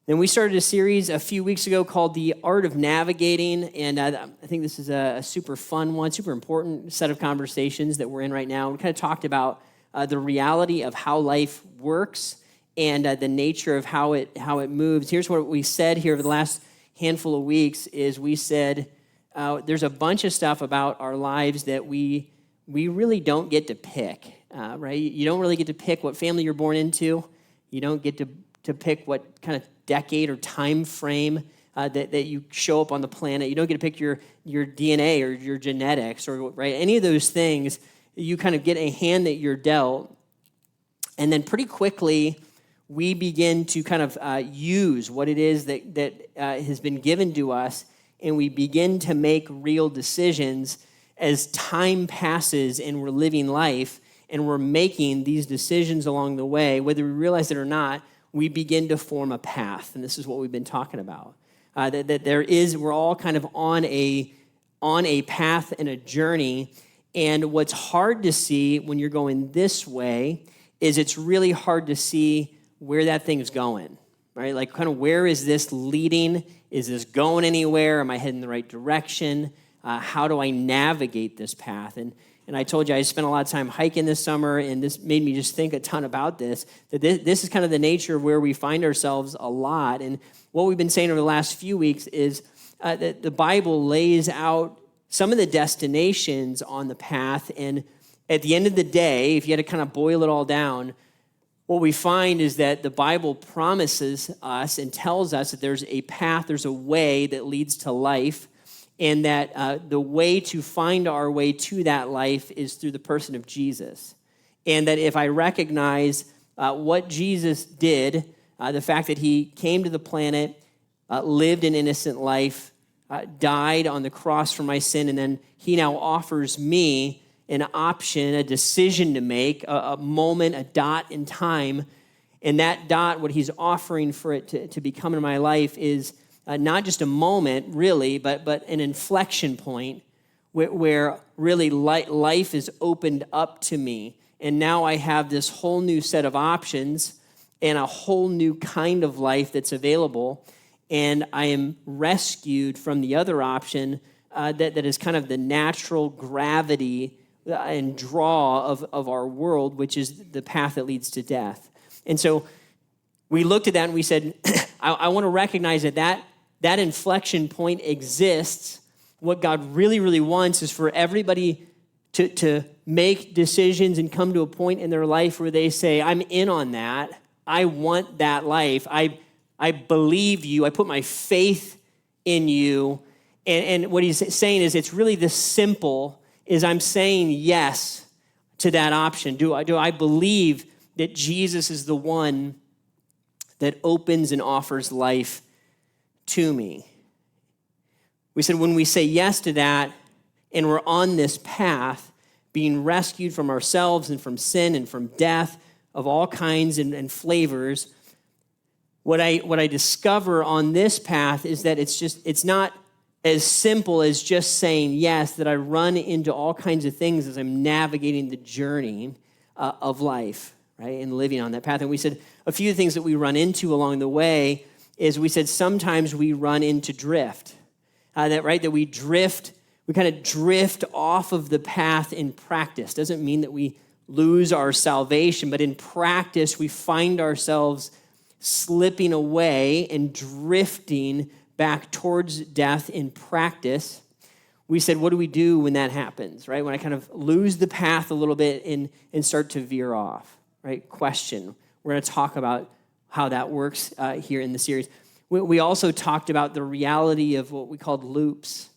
Then we started a series a few weeks ago called The Art of Navigating, and I think this is a super fun one, super important set of conversations that we're in right now. We kind of talked about the reality of how life works and the nature of how it moves. Here's what we said here over the last handful of weeks is we said there's a bunch of stuff about our lives that we really don't get to pick, right? You don't really get to pick what family you're born into. You don't get to pick what kind of decade or time frame that you show up on the planet. You don't get to pick your DNA or your genetics or right any of those things. You kind of get a hand that you're dealt, and then pretty quickly we begin to kind of use what it is that has been given to us, and we begin to make real decisions as time passes and we're living life and we're making these decisions along the way, whether we realize it or not. We begin to form a path, and this is what we've been talking about. We're all kind of on a path and a journey, and what's hard to see when you're going this way is it's really hard to see where that thing's going, right? Like kind of where is this leading? Is this going anywhere? Am I heading in the right direction? How do I navigate this path? And I told you I spent a lot of time hiking this summer, and this made me just think a ton about this, that this is kind of the nature of where we find ourselves a lot. And what we've been saying over the last few weeks is that the Bible lays out some of the destinations on the path, and at the end of the day, if you had to kind of boil it all down, what we find is that the Bible promises us and tells us that there's a path, there's a way that leads to life, and that the way to find our way to that life is through the person of Jesus. And that if I recognize what Jesus did, the fact that he came to the planet, lived an innocent life, died on the cross for my sin, and then he now offers me an option, a decision to make, a moment, a dot in time. And that dot, what he's offering for it to become in my life is not just a moment, really, but an inflection point where really life is opened up to me. And now I have this whole new set of options and a whole new kind of life that's available. And I am rescued from the other option that is kind of the natural gravity and draw of our world, which is the path that leads to death. And so we looked at that and we said, I want to recognize that inflection point exists. What God really, really wants is for everybody to make decisions and come to a point in their life where they say, I'm in on that. I want that life. I believe you. I put my faith in you. And what he's saying is it's really this simple, is I'm saying yes to that option. Do I believe that Jesus is the one that opens and offers life to me? We said when we say yes to that and we're on this path, being rescued from ourselves and from sin and from death of all kinds and flavors, what I discover on this path is that it's not as simple as just saying yes, that I run into all kinds of things as I'm navigating the journey of life, right, and living on that path. And we said a few things that we run into along the way is we said sometimes we run into drift, that we kind of drift off of the path in practice. Doesn't mean that we lose our salvation, but in practice we find ourselves slipping away and drifting back towards death in practice. We said, what do we do when that happens, right? When I kind of lose the path a little bit and start to veer off, right? Question. We're going to talk about how that works here in the series. We also talked about the reality of what we called loops.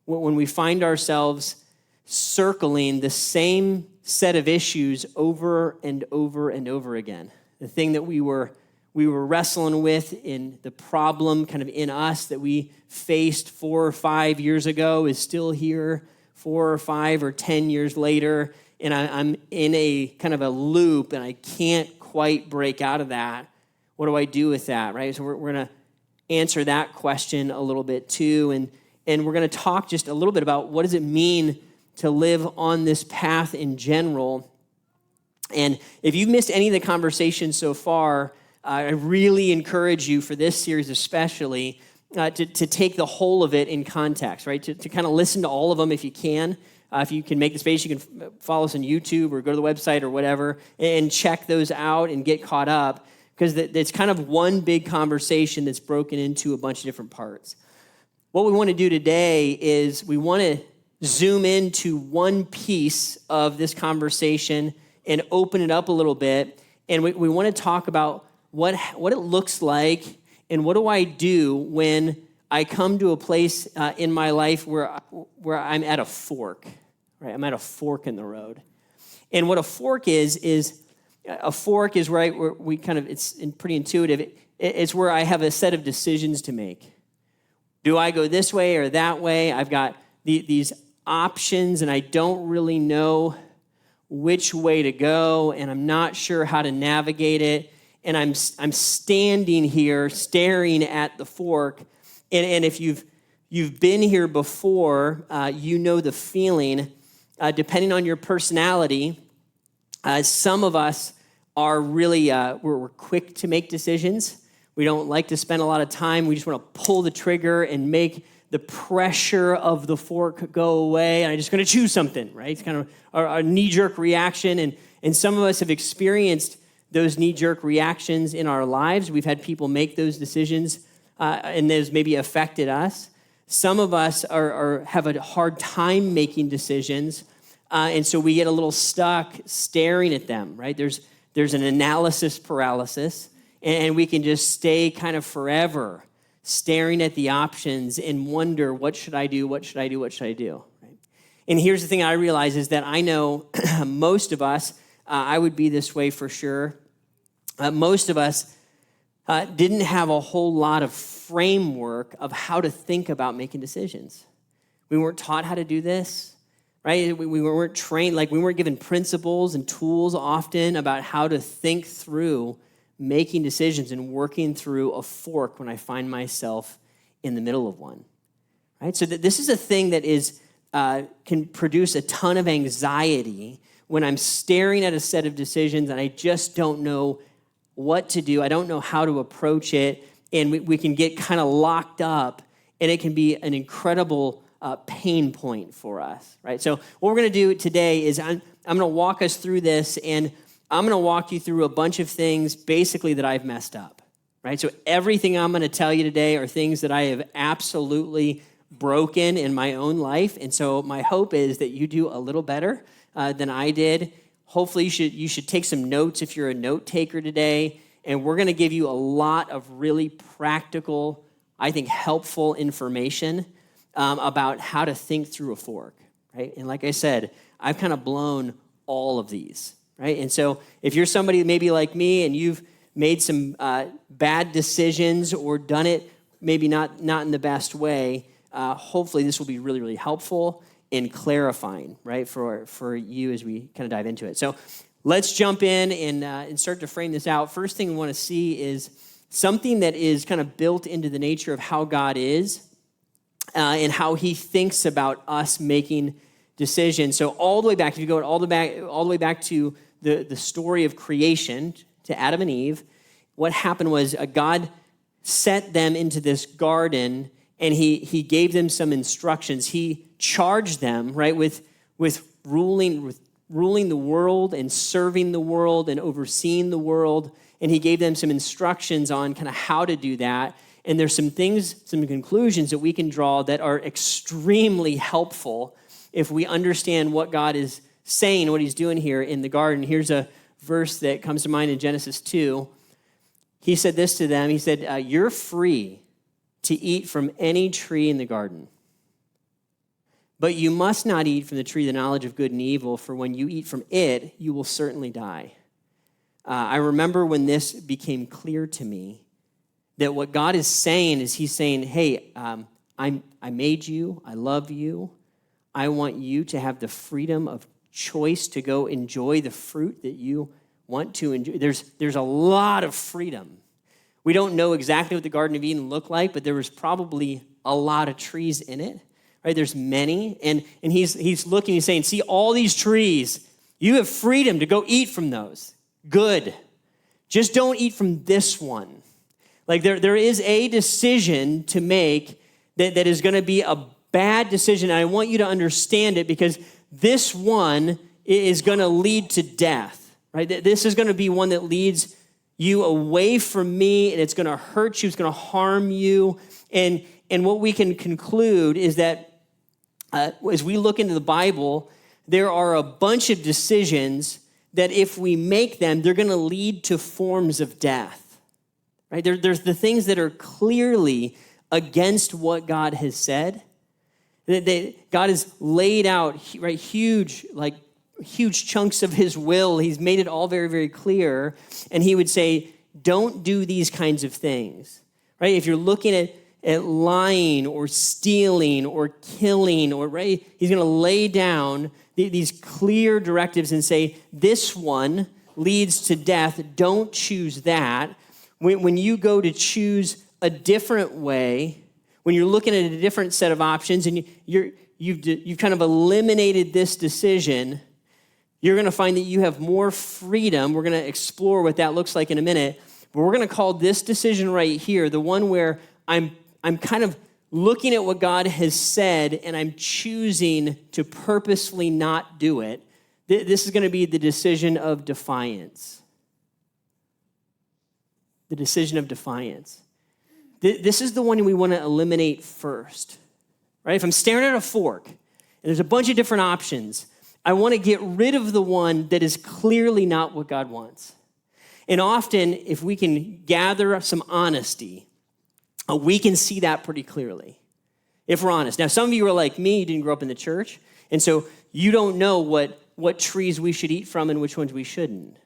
When we find ourselves circling the same set of issues over and over and over again. The thing that we were wrestling with in the problem kind of in us that we faced 4 or 5 years ago is still here 4 or 5 or 10 years later, and I'm in a kind of a loop and I can't quite break out of that. What do I do with that, right? So we're going to answer that question a little bit too, and we're going to talk just a little bit about what does it mean to live on this path in general. And if you've missed any of the conversations so far, I really encourage you for this series especially to take the whole of it in context, right? To kind of listen to all of them if you can. If you can make the space, you can follow us on YouTube or go to the website or whatever and check those out and get caught up, because it's kind of one big conversation that's broken into a bunch of different parts. What we want to do today is we want to zoom into one piece of this conversation and open it up a little bit. And we want to talk about what it looks like and what do I do when I come to a place in my life where I'm at a fork, right? I'm at a fork in the road. And what a fork is where we kind of, it's pretty intuitive. It's where I have a set of decisions to make. Do I go this way or that way? I've got these options, and I don't really know which way to go, and I'm not sure how to navigate it. And I'm standing here staring at the fork. And if you've been here before, you know the feeling. Depending on your personality, some of us are really, we're quick to make decisions. We don't like to spend a lot of time. We just want to pull the trigger and make the pressure of the fork go away. And I'm just going to choose something, right? It's kind of our knee-jerk reaction. And some of us have experienced those knee-jerk reactions in our lives. We've had people make those decisions, and those maybe affected us. Some of us have a hard time making decisions, and so we get a little stuck staring at them, right? There's an analysis paralysis, and we can just stay kind of forever staring at the options and wonder, what should I do, what should I do, what should I do? Right? And here's the thing I realize is that I know most of us, I would be this way for sure, most of us didn't have a whole lot of framework of how to think about making decisions. We weren't taught how to do this, right? We weren't trained, like we weren't given principles and tools often about how to think through making decisions and working through a fork when I find myself in the middle of one, right? So this is a thing that can produce a ton of anxiety when I'm staring at a set of decisions and I just don't know what to do. I don't know how to approach it, and we can get kind of locked up, and it can be an incredible pain point for us, right? So what we're going to do today is I'm going to walk us through this, and I'm going to walk you through a bunch of things basically that I've messed up, right? So everything I'm going to tell you today are things that I have absolutely broken in my own life, and so my hope is that you do a little better than I did. Hopefully you should take some notes if you're a note taker today, and we're going to give you a lot of really practical, I think helpful information about how to think through a fork, right? And like I said, I've kind of blown all of these, right? And so if you're somebody maybe like me and you've made some bad decisions or done it maybe not in the best way, hopefully this will be really, really helpful in clarifying, right, for you as we kind of dive into it. So let's jump in and start to frame this out. First thing we want to see is something that is kind of built into the nature of how God is and how he thinks about us making decisions. So all the way back, if you go all the way back to the story of creation, to Adam and Eve, what happened was God set them into this garden, and he gave them some instructions. He charged them, right, with ruling the world and serving the world and overseeing the world. And he gave them some instructions on kind of how to do that. And there's some things, some conclusions that we can draw that are extremely helpful if we understand what God is saying, what he's doing here in the garden. Here's a verse that comes to mind in Genesis 2. He said this to them. He said, you're free to eat from any tree in the garden, but you must not eat from the tree of the knowledge of good and evil, for when you eat from it, you will certainly die. I remember when this became clear to me that what God is saying is he's saying, hey, I made you, I love you, I want you to have the freedom of choice to go enjoy the fruit that you want to enjoy. There's a lot of freedom. We don't know exactly what the Garden of Eden looked like, but there was probably a lot of trees in it. Right, there's many, and he's looking, he's saying, see all these trees, you have freedom to go eat from those. Good. just don't eat from this one. Like there is a decision to make that is going to be a bad decision. And I want you to understand it because this one is going to lead to death, right? This is going to be one that leads you away from me, and it's going to hurt you. It's going to harm you. And what we can conclude is that as we look into the Bible, there are a bunch of decisions that if we make them, they're going to lead to forms of death, right? There's the things that are clearly against what God has said. God has laid out, right, huge chunks of his will. He's made it all very, very clear. And he would say, don't do these kinds of things, right? If you're looking at lying or stealing or killing, or right, he's going to lay down these clear directives and say, this one leads to death. Don't choose that. When you go to choose a different way, when you're looking at a different set of options and you've kind of eliminated this decision, you're going to find that you have more freedom. We're going to explore what that looks like in a minute. But we're going to call this decision right here the one where I'm kind of looking at what God has said and I'm choosing to purposefully not do it. This is going to be the decision of defiance. The decision of defiance. This is the one we want to eliminate first, right? If I'm staring at a fork and there's a bunch of different options, I want to get rid of the one that is clearly not what God wants. And often, if we can gather some honesty, we can see that pretty clearly, if we're honest. Now, some of you are like me, you didn't grow up in the church, and so you don't know what trees we should eat from and which ones we shouldn't,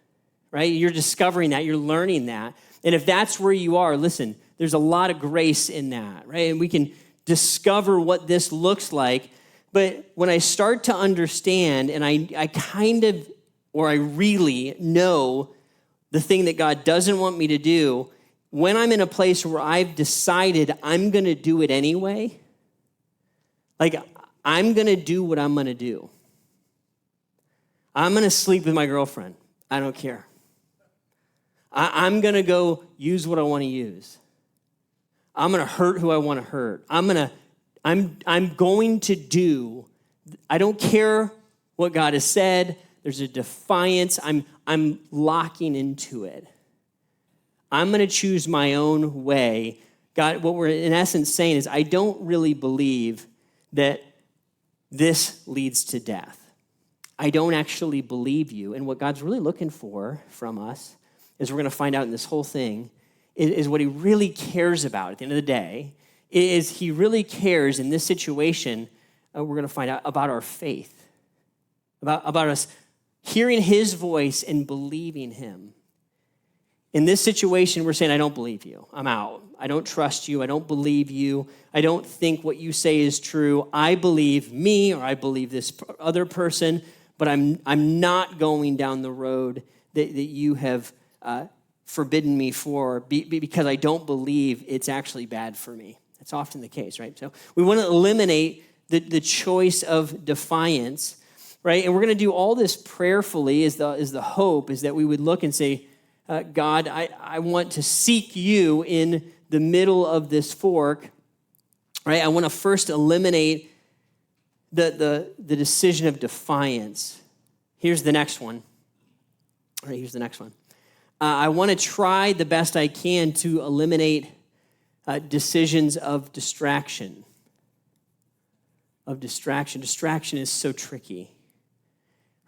right? You're discovering that, you're learning that. And if that's where you are, listen, there's a lot of grace in that, right? And we can discover what this looks like. But when I start to understand and I kind of, or I really know the thing that God doesn't want me to do, when I'm in a place where I've decided I'm going to do it anyway, like I'm going to do what I'm going to do. I'm going to sleep with my girlfriend. I don't care. I'm going to go use what I want to use. I'm going to hurt who I want to hurt. I'm going to do, I don't care what God has said. There's a defiance. I'm locking into it. I'm going to choose my own way. God, what we're in essence saying is I don't really believe that this leads to death. I don't actually believe you. And what God's really looking for from us, as we're going to find out in this whole thing, is what he really cares about at the end of the day, is he really cares in this situation, we're going to find out about our faith, about us hearing his voice and believing him. In this situation, we're saying, I don't believe you. I'm out. I don't trust you. I don't believe you. I don't think what you say is true. I believe me, or I believe this other person, but I'm not going down the road that you have forbidden me for because I don't believe it's actually bad for me. That's often the case, right? So we want to eliminate the choice of defiance, right? And we're going to do all this prayerfully is the hope is that we would look and say, God, I want to seek you in the middle of this fork, right? I want to first eliminate the decision of defiance. Here's the next one. All right, here's the next one. I want to try the best I can to eliminate decisions of distraction. Distraction is so tricky,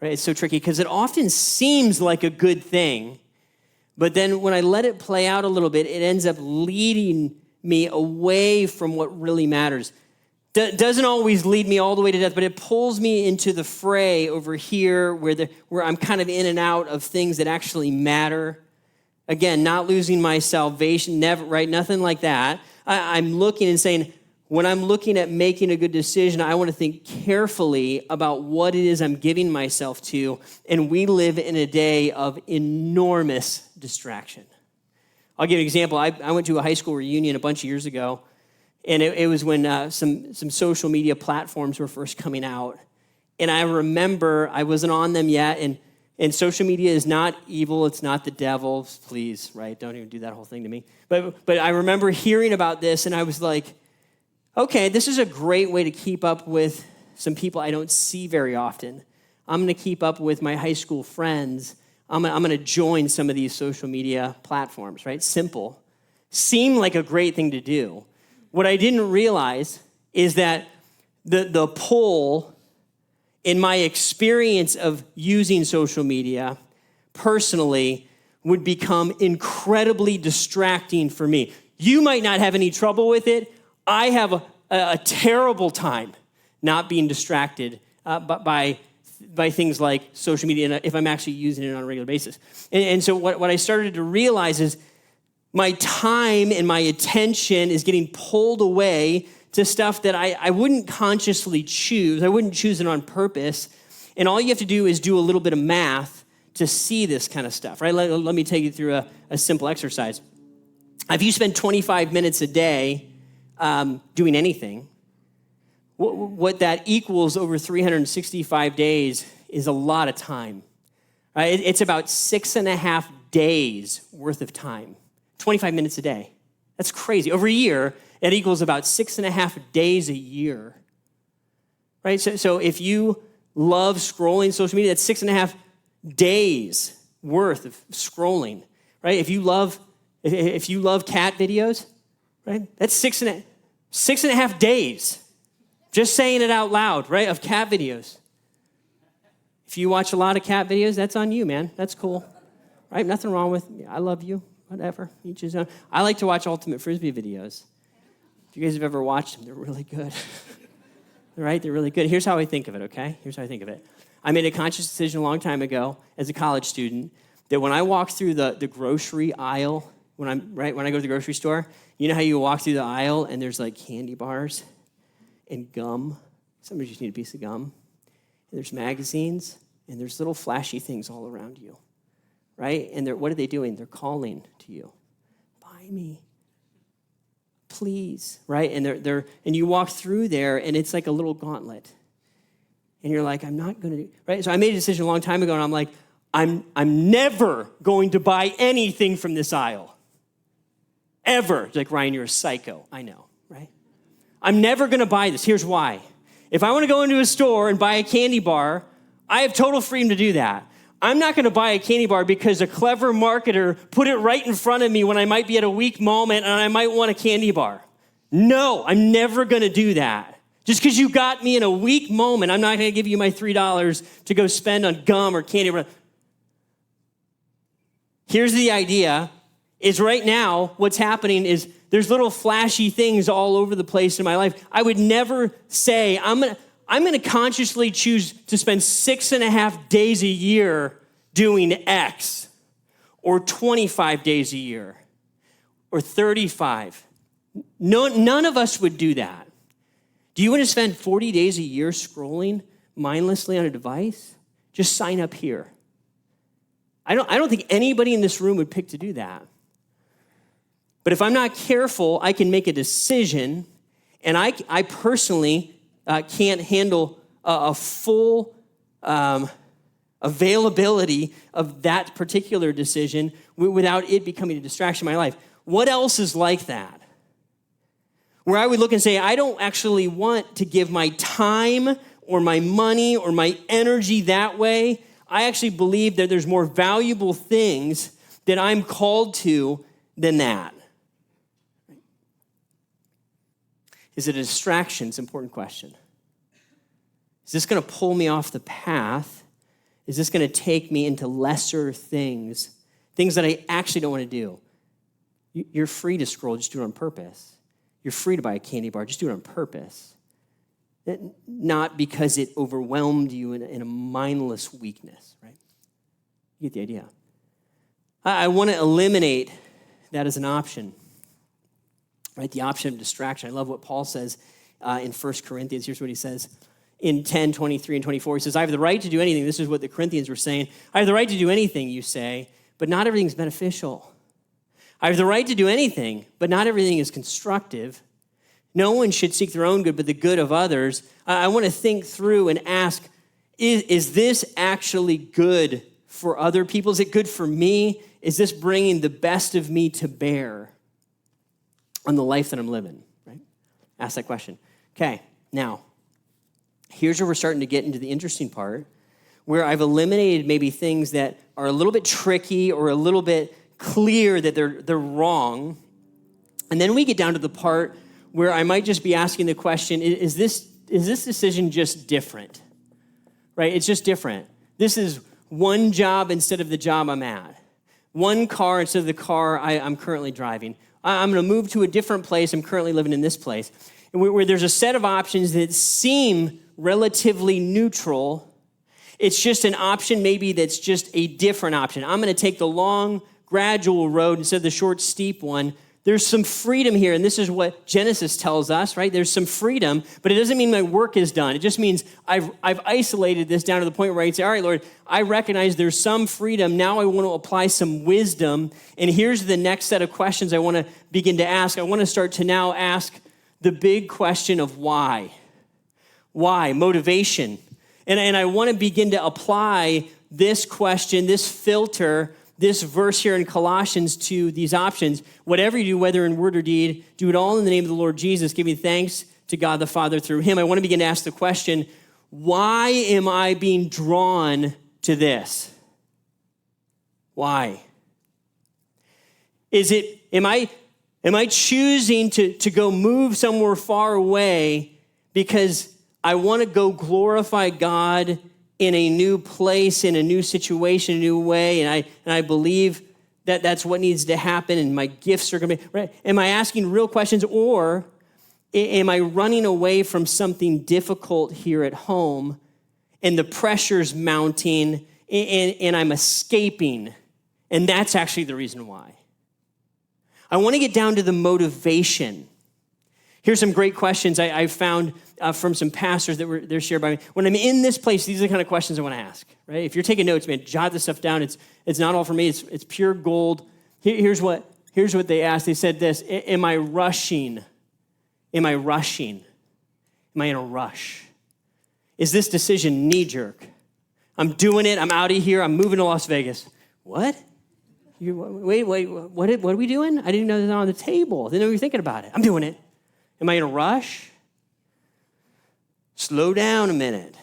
right? It's so tricky because it often seems like a good thing, but then when I let it play out a little bit, it ends up leading me away from what really matters. Doesn't always lead me all the way to death, but it pulls me into the fray over here where I'm kind of in and out of things that actually matter. Again, not losing my salvation, never, right? Nothing like that. I'm looking and saying, when I'm looking at making a good decision, I want to think carefully about what it is I'm giving myself to. And we live in a day of enormous distraction. I'll give you an example. I went to a high school reunion a bunch of years ago, and it was when some social media platforms were first coming out. And I remember I wasn't on them yet, and And social media is not evil. It's not the devil. Please, right? Don't even do that whole thing to me. But I remember hearing about this, and I was like, okay, this is a great way to keep up with some people I don't see very often. I'm going to keep up with my high school friends. I'm going to join some of these social media platforms, right? Simple. Seemed like a great thing to do. What I didn't realize is that the pull in my experience of using social media personally would become incredibly distracting for me. You might not have any trouble with it. I have a terrible time not being distracted by things like social media if I'm actually using it on a regular basis. And so what I started to realize is my time and my attention is getting pulled away to stuff that I wouldn't consciously choose. I wouldn't choose it on purpose. And all you have to do is do a little bit of math to see this kind of stuff, right? Let me take you through a simple exercise. If you spend 25 minutes a day doing anything, what that equals over 365 days is a lot of time. Right? It's about 6.5 days worth of time. 25 minutes a day. That's crazy. Over a year, it equals about 6.5 days a year. Right? So if you love scrolling social media, that's 6.5 days worth of scrolling. Right? If you love cat videos, right? That's 6.5 days. Just saying it out loud, right? Of cat videos. If you watch a lot of cat videos, that's on you, man. That's cool. Right? Nothing wrong with I love you. Whatever. Each his own. I like to watch Ultimate Frisbee videos. If you guys have ever watched them, they're really good. Right? They're really good. Here's how I think of it, okay? Here's how I think of it. I made a conscious decision a long time ago as a college student that when I walk through the grocery aisle, when I go to the grocery store, you know how you walk through the aisle and there's like candy bars and gum? Somebody just need a piece of gum. And there's magazines and there's little flashy things all around you. Right? And what are they doing? They're calling to you. Buy me. Please. Right? And and you walk through there and it's like a little gauntlet. And you're like, I'm not gonna do, right? So I made a decision a long time ago and I'm like, I'm never going to buy anything from this aisle. Ever. Like, Ryan, you're a psycho. I know, right? I'm never gonna buy this. Here's why. If I want to go into a store and buy a candy bar, I have total freedom to do that. I'm not going to buy a candy bar because a clever marketer put it right in front of me when I might be at a weak moment and I might want a candy bar. No, I'm never going to do that. Just because you got me in a weak moment, I'm not going to give you my $3 to go spend on gum or candy. Here's the idea, is right now what's happening is there's little flashy things all over the place in my life. I would never say, I'm going to consciously choose to spend 6.5 days a year doing X, or 25 days a year, or 35. None of us would do that. Do you want to spend 40 days a year scrolling mindlessly on a device? Just sign up here. I don't think anybody in this room would pick to do that. But if I'm not careful, I can make a decision, and I personally can't handle a full availability of that particular decision without it becoming a distraction in my life. What else is like that? Where I would look and say, I don't actually want to give my time or my money or my energy that way. I actually believe that there's more valuable things that I'm called to than that. Is it a distraction? It's an important question. Is this going to pull me off the path? Is this going to take me into lesser things that I actually don't want to do? You're free to scroll, just do it on purpose. You're free to buy a candy bar, just do it on purpose. Not because it overwhelmed you in a mindless weakness, right? You get the idea. I want to eliminate that as an option. Right, the option of distraction. I love what Paul says in 1 Corinthians. Here's what he says in 10, 23, and 24. He says, I have the right to do anything. This is what the Corinthians were saying. I have the right to do anything, you say, but not everything's beneficial. I have the right to do anything, but not everything is constructive. No one should seek their own good, but the good of others. I want to think through and ask, is this actually good for other people? Is it good for me? Is this bringing the best of me to bear on the life that I'm living, right? Ask that question. Okay, now, here's where we're starting to get into the interesting part, where I've eliminated maybe things that are a little bit tricky or a little bit clear that they're wrong. And then we get down to the part where I might just be asking the question, is this decision just different? Right? It's just different. This is one job instead of the job I'm at. One car instead of the car I'm currently driving. I'm going to move to a different place. I'm currently living in this place. And where there's a set of options that seem relatively neutral. It's just an option maybe that's just a different option. I'm going to take the long, gradual road instead of the short, steep one. There's some freedom here, and this is what Genesis tells us, right? There's some freedom, but it doesn't mean my work is done. It just means I've isolated this down to the point where I can say, all right, Lord, I recognize there's some freedom. Now I want to apply some wisdom, and here's the next set of questions I want to begin to ask. I want to start to now ask the big question of why. Why? Motivation. And I want to begin to apply this question, this filter, this verse here in Colossians to these options. Whatever you do, whether in word or deed, do it all in the name of the Lord Jesus, giving thanks to God the Father through him. I want to begin to ask the question, why am I being drawn to this? Why? Am I choosing to go move somewhere far away because I want to go glorify God in a new place, in a new situation, a new way, and I believe that that's what needs to happen, and my gifts are going to be, right? Am I asking real questions, or am I running away from something difficult here at home, and the pressure's mounting, and I'm escaping, and that's actually the reason why? I want to get down to the motivation. Here's some great questions I found from some pastors that they're shared by me. When I'm in this place, these are the kind of questions I want to ask, right? If you're taking notes, man, jot this stuff down. It's not all for me. It's pure gold. Here's what they asked. They said this, am I rushing? Am I rushing? Am I in a rush? Is this decision knee-jerk? I'm doing it. I'm out of here. I'm moving to Las Vegas. What? Wait, what are we doing? I didn't even know this was on the table. I didn't know you were thinking about it. I'm doing it. Am I in a rush? Slow down a minute.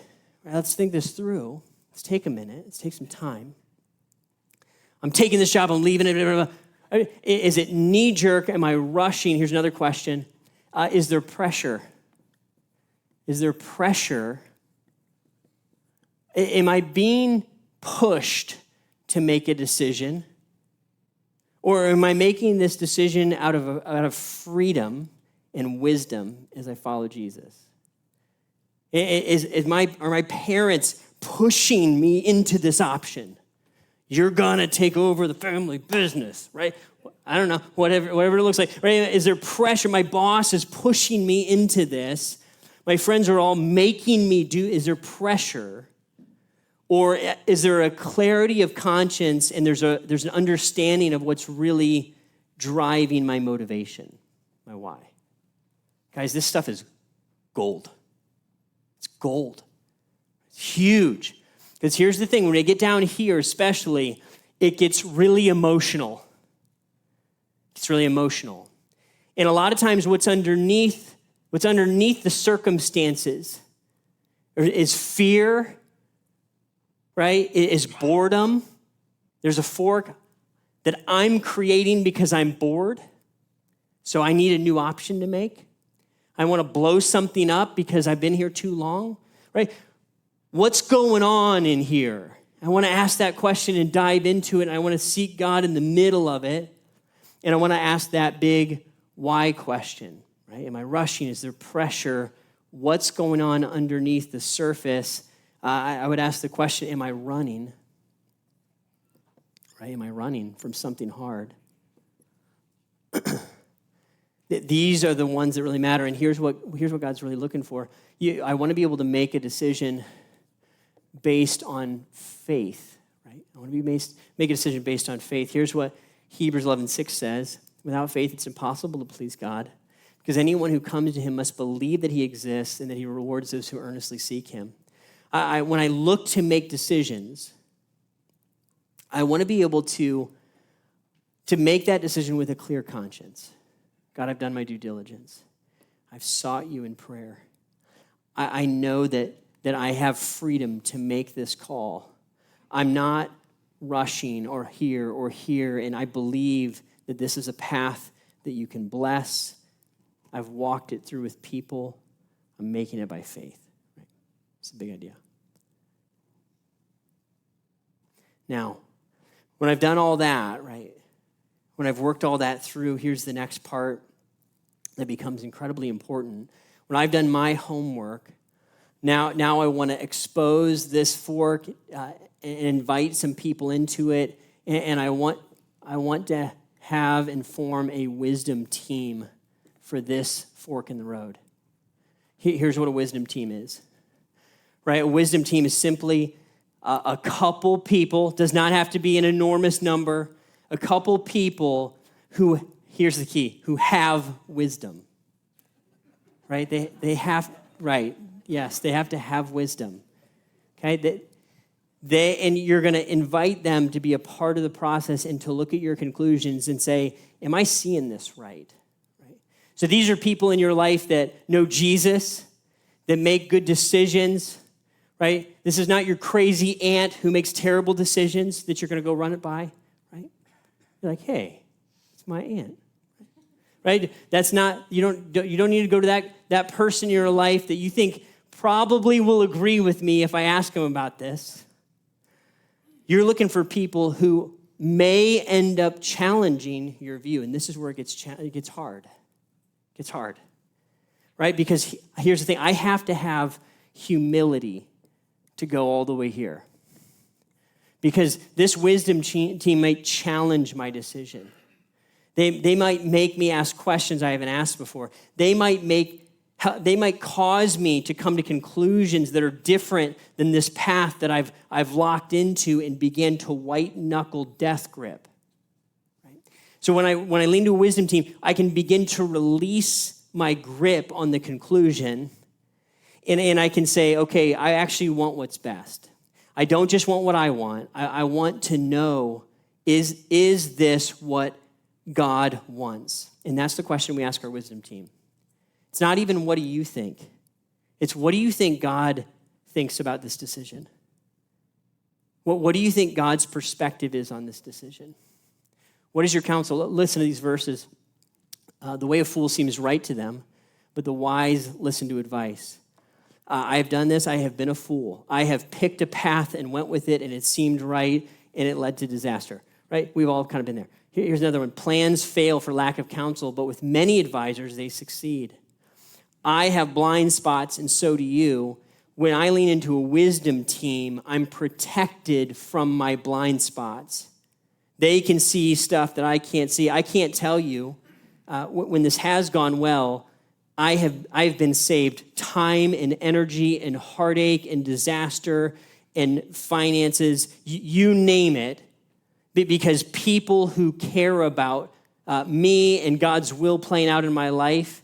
Right, let's think this through. Let's take a minute. Let's take some time. I'm taking this job. I'm leaving it. Is it knee-jerk? Am I rushing? Here's another question. Is there pressure? Is there pressure? Am I being pushed to make a decision? Or am I making this decision out of freedom and wisdom as I follow Jesus? Are my parents pushing me into this option? You're gonna take over the family business, right? I don't know, whatever it looks like. Right? Is there pressure? My boss is pushing me into this. My friends are all making me do. Is there pressure? Or is there a clarity of conscience and there's an understanding of what's really driving my motivation, my why? Guys, this stuff is gold. It's gold. It's huge. Because here's the thing, when I get down here especially, it gets really emotional. It's really emotional. And a lot of times what's underneath the circumstances is fear, right? Is boredom. There's a fork that I'm creating because I'm bored. So I need a new option to make. I want to blow something up because I've been here too long, right? What's going on in here? I want to ask that question and dive into it. And I want to seek God in the middle of it. And I want to ask that big why question, right? Am I rushing? Is there pressure? What's going on underneath the surface? I would ask the question, am I running? Right? Am I running from something hard? These are the ones that really matter, and here's what God's really looking for. I want to be able to make a decision based on faith, right? I want to make a decision based on faith. Here's what Hebrews 11:6 says. Without faith, it's impossible to please God, because anyone who comes to him must believe that he exists and that he rewards those who earnestly seek him. When I look to make decisions, I want to be able to make that decision with a clear conscience. God, I've done my due diligence. I've sought you in prayer. I know that I have freedom to make this call. I'm not rushing or here, and I believe that this is a path that you can bless. I've walked it through with people. I'm making it by faith. Right? It's a big idea. Now, when I've done all that, right, when I've worked all that through, here's the next part that becomes incredibly important. When I've done my homework, now I want to expose this fork and invite some people into it, and I want to have and form a wisdom team for this fork in the road. Here's what a wisdom team is, right? A wisdom team is simply a couple people, does not have to be an enormous number, a couple people who, here's the key, who have wisdom, right? They have, right, yes, they have to have wisdom, okay? And you're going to invite them to be a part of the process and to look at your conclusions and say, am I seeing this right? So these are people in your life that know Jesus, that make good decisions, right? This is not your crazy aunt who makes terrible decisions that you're going to go run it by, right? You're like, hey, it's my aunt, right? That's not, you don't need to go to that person in your life that you think probably will agree with me if I ask them about this. You're looking for people who may end up challenging your view, and this is where it gets hard. It gets hard, right? Because here's the thing. I have to have humility to go all the way here. Because this wisdom team might challenge my decision. They might make me ask questions I haven't asked before. They might cause me to come to conclusions that are different than this path that I've locked into and begin to white-knuckle death grip. Right? So when I lean to a wisdom team, I can begin to release my grip on the conclusion, and I can say, okay, I actually want what's best. I don't just want what I want. I want to know, is this what God wants? And that's the question we ask our wisdom team. It's not even what do you think. It's what do you think God thinks about this decision? What do you think God's perspective is on this decision? What is your counsel? Listen to these verses. The way of fools seems right to them, but the wise listen to advice. I have done this. I have been a fool. I have picked a path and went with it, and it seemed right, and it led to disaster. Right? We've all kind of been there. Here's another one. Plans fail for lack of counsel, but with many advisors, they succeed. I have blind spots, and so do you. When I lean into a wisdom team, I'm protected from my blind spots. They can see stuff that I can't see. I can't tell you when this has gone well. I've been saved time and energy and heartache and disaster and finances, you name it, because people who care about me and God's will playing out in my life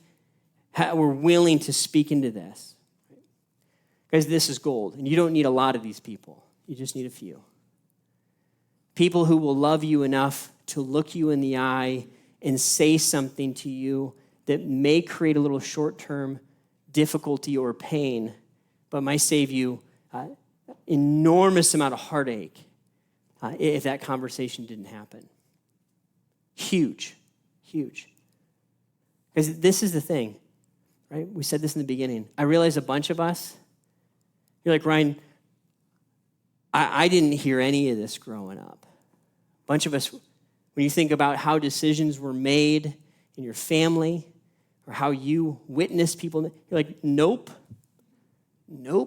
were willing to speak into this. Guys, this is gold, and you don't need a lot of these people. You just need a few. People who will love you enough to look you in the eye and say something to you that may create a little short-term difficulty or pain, but might save you enormous amount of heartache if that conversation didn't happen. Huge, huge. Because this is the thing, right? We said this in the beginning. I realize a bunch of us, you're like, Ryan, I didn't hear any of this growing up. A bunch of us, when you think about how decisions were made in your family or how you witnessed people, you're like, nope,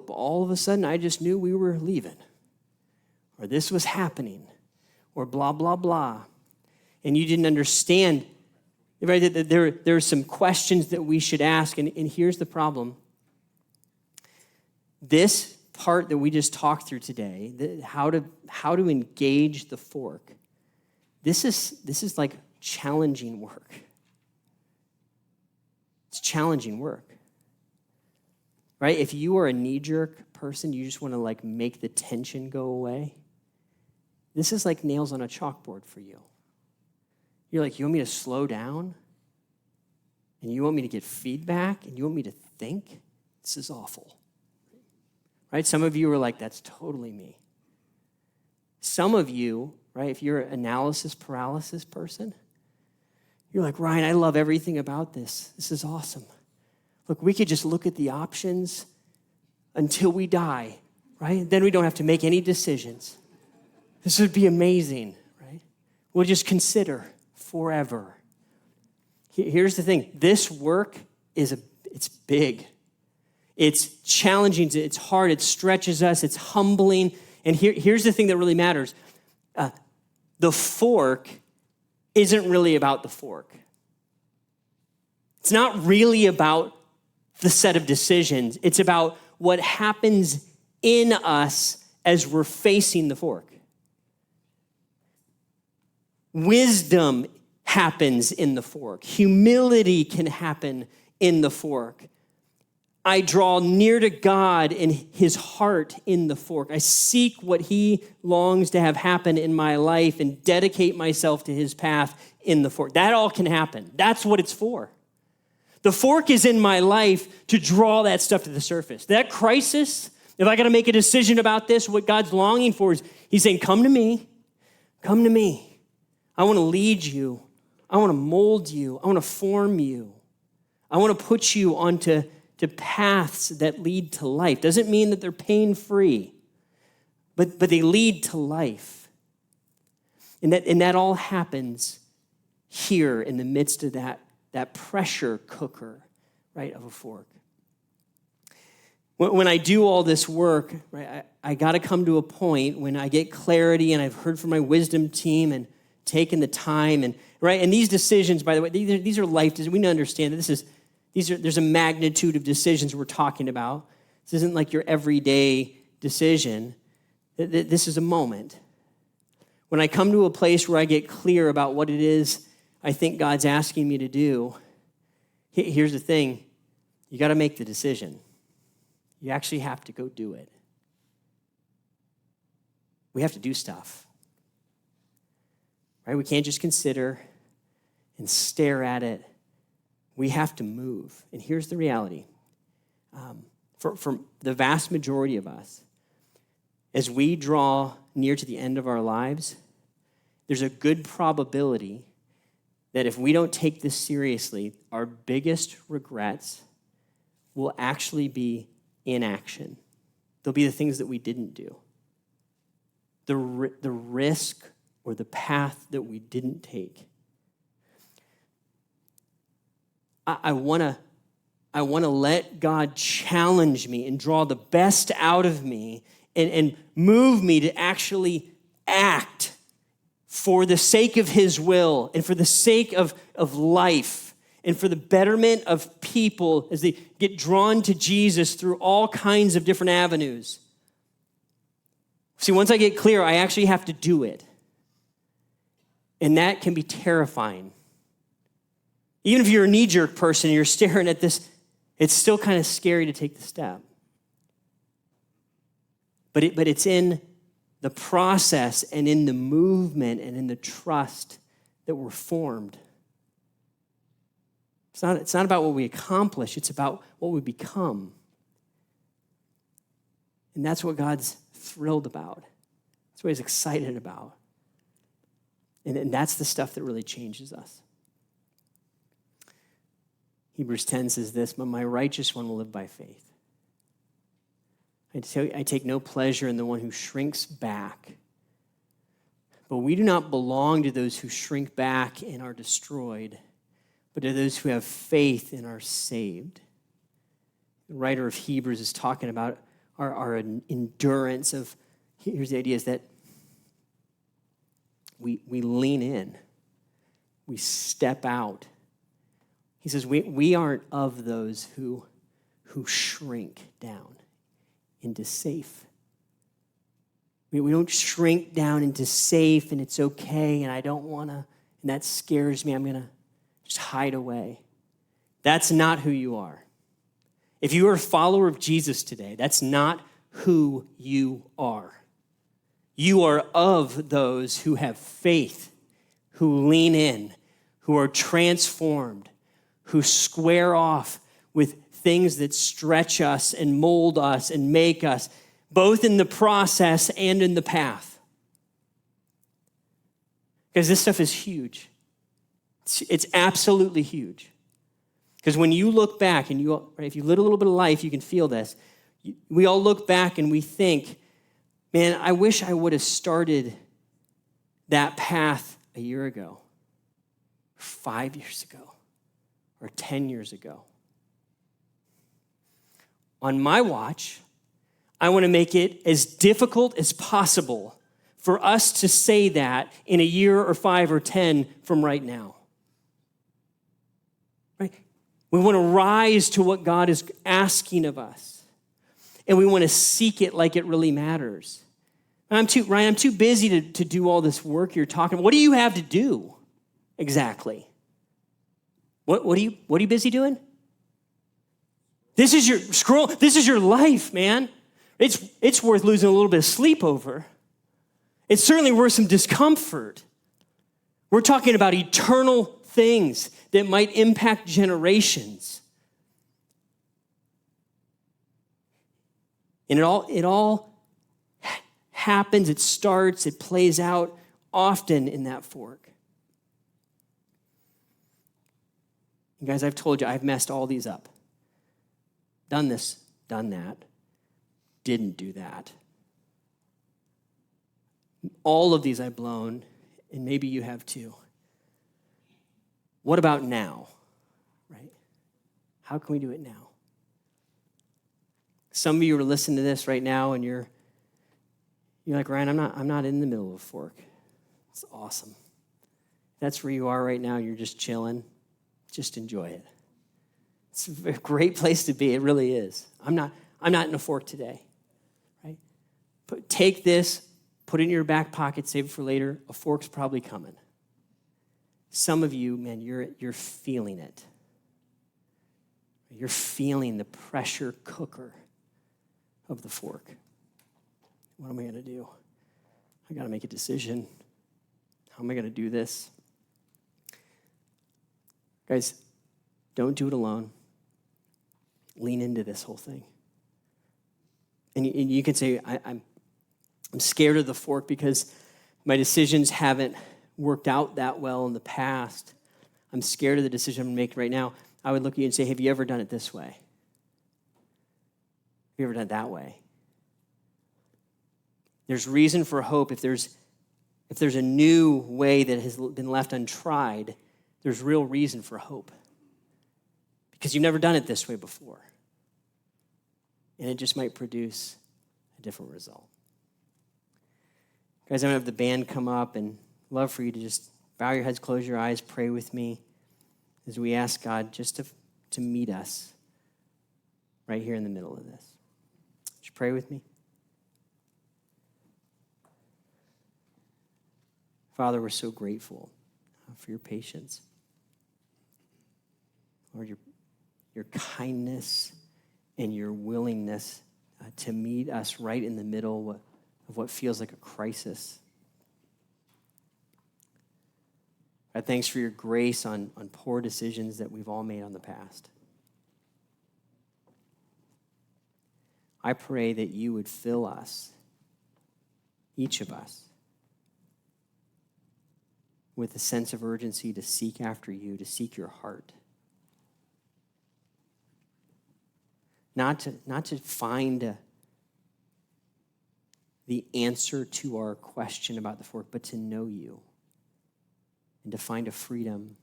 all of a sudden I just knew we were leaving or this was happening or blah, blah, blah. And you didn't understand, right? That there are some questions that we should ask, and here's the problem. This part that we just talked through today, how to engage the fork, this is like challenging work. It's challenging work, right? If you are a knee-jerk person, you just want to like make the tension go away, this is like nails on a chalkboard for you. You're like, you want me to slow down? And you want me to get feedback? And you want me to think? This is awful. Right? Some of you are like, that's totally me. Some of you, right, if you're an analysis paralysis person, you're like, Ryan, I love everything about this. This is awesome. Look, we could just look at the options until we die, right? Then we don't have to make any decisions. This would be amazing, right? We'll just consider forever. Here's the thing. This work it's big. It's challenging. It's hard. It stretches us. It's humbling. And here's the thing that really matters. The fork isn't really about the fork. It's not really about the set of decisions. It's about what happens in us as we're facing the fork. Wisdom happens in the fork. Humility can happen in the fork. I draw near to God in his heart in the fork. I seek what he longs to have happen in my life and dedicate myself to his path in the fork. That all can happen. That's what it's for. The fork is in my life to draw that stuff to the surface. That crisis, if I got to make a decision about this, what God's longing for is he's saying, come to me. Come to me. I want to lead you. I want to mold you. I want to form you. I want to put you onto paths that lead to life. Doesn't mean that they're pain-free, but they lead to life. And that all happens here in the midst of that pressure cooker, right, of a fork. When I do all this work, right, I got to come to a point when I get clarity and I've heard from my wisdom team and taken the time and right. And these decisions, by the way, these are life decisions. We need to understand that there's a magnitude of decisions we're talking about. This isn't like your everyday decision. This is a moment. When I come to a place where I get clear about what it is I think God's asking me to do, here's the thing. You got to make the decision. You actually have to go do it. We have to do stuff. Right? We can't just consider and stare at it. We have to move. And here's the reality. For the vast majority of us, as we draw near to the end of our lives, there's a good probability that if we don't take this seriously, our biggest regrets will actually be inaction. They'll be the things that we didn't do. The risk or the path that we didn't take. I want to let God challenge me and draw the best out of me and move me to actually act for the sake of his will and for the sake of life and for the betterment of people as they get drawn to Jesus through all kinds of different avenues. See, once I get clear, I actually have to do it. And that can be terrifying. Even if you're a knee-jerk person and you're staring at this, it's still kind of scary to take the step. But it's in the process and in the movement and in the trust that we're formed. It's not about what we accomplish. It's about what we become. And that's what God's thrilled about. That's what he's excited about. And that's the stuff that really changes us. Hebrews 10 says this, but my righteous one will live by faith. I take no pleasure in the one who shrinks back. But we do not belong to those who shrink back and are destroyed, but to those who have faith and are saved. The writer of Hebrews is talking about our endurance of, here's the idea, is that we lean in. We step out. He says we aren't of those who shrink down into safe. We don't shrink down into safe and it's okay and I don't want to, and that scares me. I'm going to just hide away. That's not who you are. If you are a follower of Jesus today, that's not who you are. You are of those who have faith, who lean in, who are transformed, who square off with things that stretch us and mold us and make us, both in the process and in the path. Because this stuff is huge. It's absolutely huge. Because when you look back, and if you live a little bit of life, you can feel this. We all look back and we think, man, I wish I would have started that path a year ago, 5 years ago, or 10 years ago. On my watch, I want to make it as difficult as possible for us to say that in a year or 5 or 10 from right now. Right? We want to rise to what God is asking of us. And we want to seek it like it really matters. Ryan, I'm too busy to do all this work you're talking about. What do you have to do exactly? What are you busy doing? This is your life, man. It's worth losing a little bit of sleep over. It's certainly worth some discomfort. We're talking about eternal things that might impact generations. And it all happens, it starts, it plays out often in that fork. And guys, I've told you, I've messed all these up. Done this, done that, didn't do that. All of these I've blown, and maybe you have too. What about now, right? How can we do it now? Some of you are listening to this right now, and you're like, Ryan, I'm not in the middle of a fork. It's awesome. That's where you are right now. You're just chilling. Just enjoy it. It's a great place to be. It really is. I'm not in a fork today, right? But take this, put it in your back pocket, save it for later. A fork's probably coming. Some of you, man, you're feeling it. You're feeling the pressure cooker of the fork. What am I going to do? I got to make a decision. How am I going to do this? Guys, don't do it alone. Lean into this whole thing. And you can say, I'm scared of the fork because my decisions haven't worked out that well in the past. I'm scared of the decision I'm making right now. I would look at you and say, have you ever done it this way? Have you ever done it that way? There's reason for hope. If there's a new way that has been left untried, there's real reason for hope. Because you've never done it this way before. And it just might produce a different result. Guys, I'm going to have the band come up, and love for you to just bow your heads, close your eyes, pray with me as we ask God just to meet us right here in the middle of this. Would you pray with me? Father, we're so grateful for your patience. Lord, your kindness and your willingness to meet us right in the middle of what feels like a crisis. God, thanks for your grace on poor decisions that we've all made on the past. I pray that you would fill us, each of us, with a sense of urgency to seek after you, to seek your heart. Not to find the answer to our question about the fork, but to know you and to find a freedom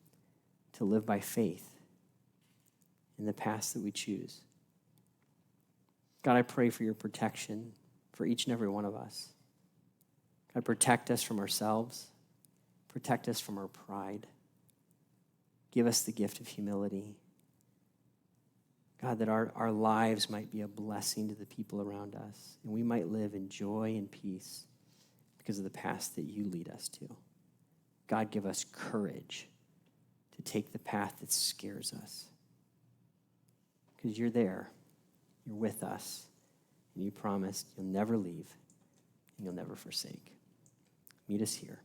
to live by faith in the paths that we choose. God, I pray for your protection for each and every one of us. God, protect us from ourselves. Protect us from our pride. Give us the gift of humility. God, that our lives might be a blessing to the people around us, and we might live in joy and peace because of the path that you lead us to. God, give us courage to take the path that scares us, because you're there, you're with us, and you promised you'll never leave and you'll never forsake. Meet us here.